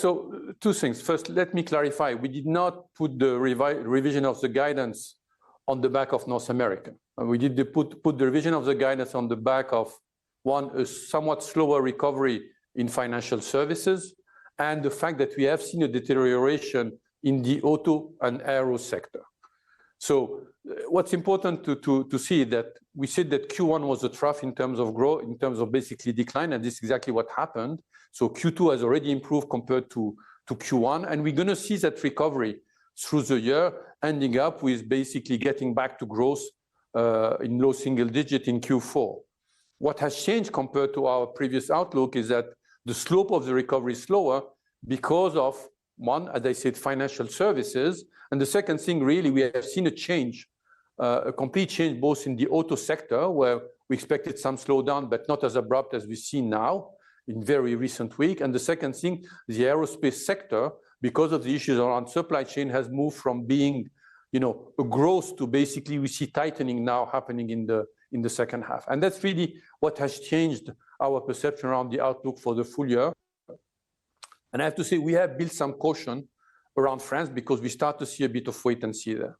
so two things. First, let me clarify. We did not put the revision of the guidance on the back of North America. We did put the revision of the guidance on the back of, one, a somewhat slower recovery in financial services, and the fact that we have seen a deterioration in the auto and aero sector. So what's important to see that we said that Q1 was a trough in terms of growth, in terms of basically decline, and this is exactly what happened. So Q2 has already improved compared to Q1, and we're going to see that recovery through the year, ending up with basically getting back to growth in low single digit in Q4. What has changed compared to our previous outlook is that the slope of the recovery is slower because of, one, as I said, financial services, and the second thing, really, we have seen a change, a complete change both in the auto sector, where we expected some slowdown, but not as abrupt as we see now in very recent week. And the second thing, the aerospace sector, because of the issues around supply chain, has moved from being, a growth to basically we see tightening now happening in the second half. And that's really what has changed our perception around the outlook for the full year. And I have to say, we have built some caution around France because we start to see a bit of wait and see there.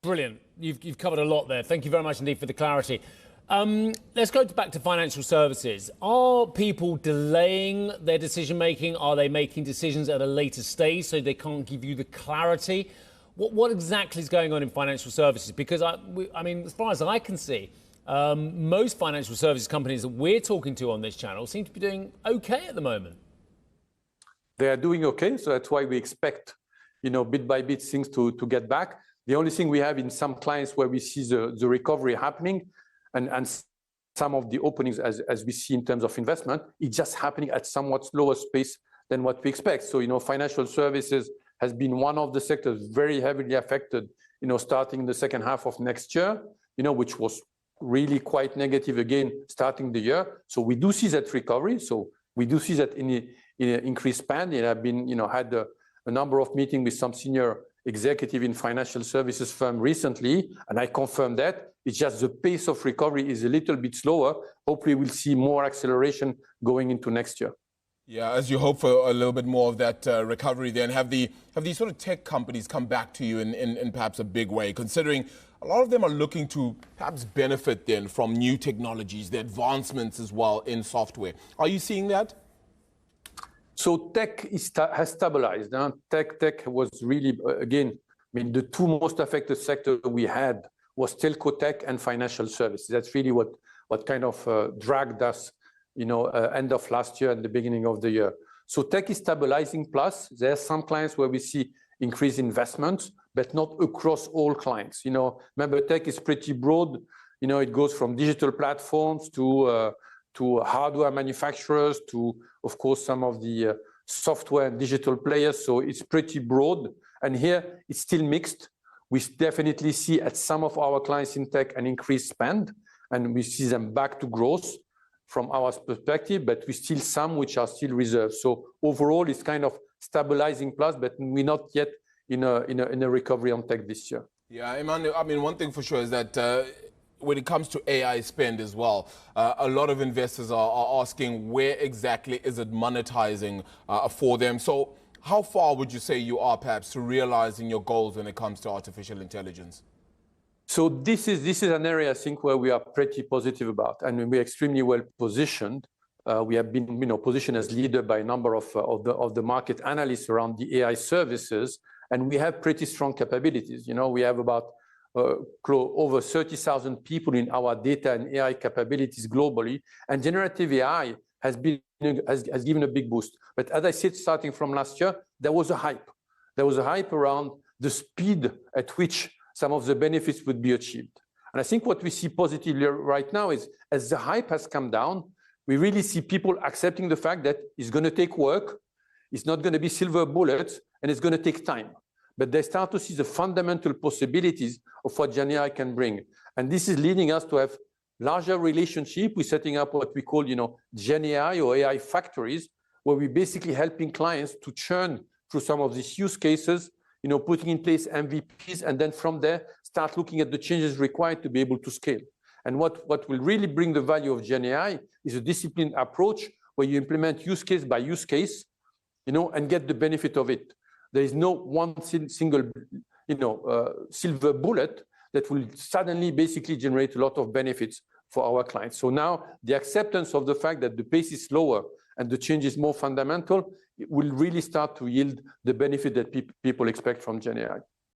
Brilliant. You've covered a lot there. Thank you very much indeed for the clarity. Let's go back to financial services. Are people delaying their decision making? Are they making decisions at a later stage so they can't give you the clarity? What exactly is going on in financial services? Because I mean, as far as I can see, most financial services companies that we're talking to on this channel seem to be doing okay at the moment. They are doing okay, so that's why we expect, bit by bit things to get back. The only thing we have in some clients where we see the recovery happening, and some of the openings as we see in terms of investment, it's just happening at somewhat slower pace than what we expect. So, financial services has been one of the sectors very heavily affected, starting the second half of next year, which was really quite negative again starting the year. So we do see that recovery. So we do see that in increased spend. I've been, had a number of meetings with some senior executive in financial services firm recently, and I confirm that. It's just the pace of recovery is a little bit slower. Hopefully we'll see more acceleration going into next year. Yeah, as you hope for a little bit more of that recovery, then have these sort of tech companies come back to you in perhaps a big way, considering a lot of them are looking to perhaps benefit then from new technologies, the advancements as well in software. Are you seeing that? So tech has stabilized. Tech was really, again, the two most affected sectors we had was telco tech and financial services. That's really what kind of dragged us, end of last year and the beginning of the year. So tech is stabilizing. Plus, there are some clients where we see increased investments, but not across all clients. Remember, tech is pretty broad. It goes from digital platforms to hardware manufacturers to, of course, some of the software and digital players. So it's pretty broad. And here it's still mixed. We definitely see at some of our clients in tech an increased spend, and we see them back to growth from our perspective, but we still some which are still reserved. So overall, it's kind of stabilizing plus, but we're not yet in a recovery on tech this year. Yeah, Aiman, one thing for sure is that when it comes to AI spend as well, a lot of investors are asking where exactly is it monetizing for them. So how far would you say you are perhaps to realizing your goals when it comes to artificial intelligence? So this is an area I think where we are pretty positive about, and we're extremely well positioned. We have been positioned as leader by a number of the market analysts around the AI services, and we have pretty strong capabilities. We have about over 30,000 people in our data and AI capabilities globally, and generative AI has given a big boost. But as I said, starting from last year, there was a hype. There was a hype around the speed at which some of the benefits would be achieved. And I think what we see positively right now is, as the hype has come down, we really see people accepting the fact that it's going to take work, it's not going to be silver bullets, and it's going to take time. But they start to see the fundamental possibilities of what Gen AI can bring. And this is leading us to have larger relationship. We're setting up what we call, Gen AI or AI factories, where we're basically helping clients to churn through some of these use cases, putting in place MVPs, and then from there, start looking at the changes required to be able to scale. And what will really bring the value of Gen AI is a disciplined approach where you implement use case by use case, and get the benefit of it. There is no one single, silver bullet that will suddenly basically generate a lot of benefits for our clients. So now the acceptance of the fact that the pace is slower and the change is more fundamental will really start to yield the benefit that people expect from Gen AI.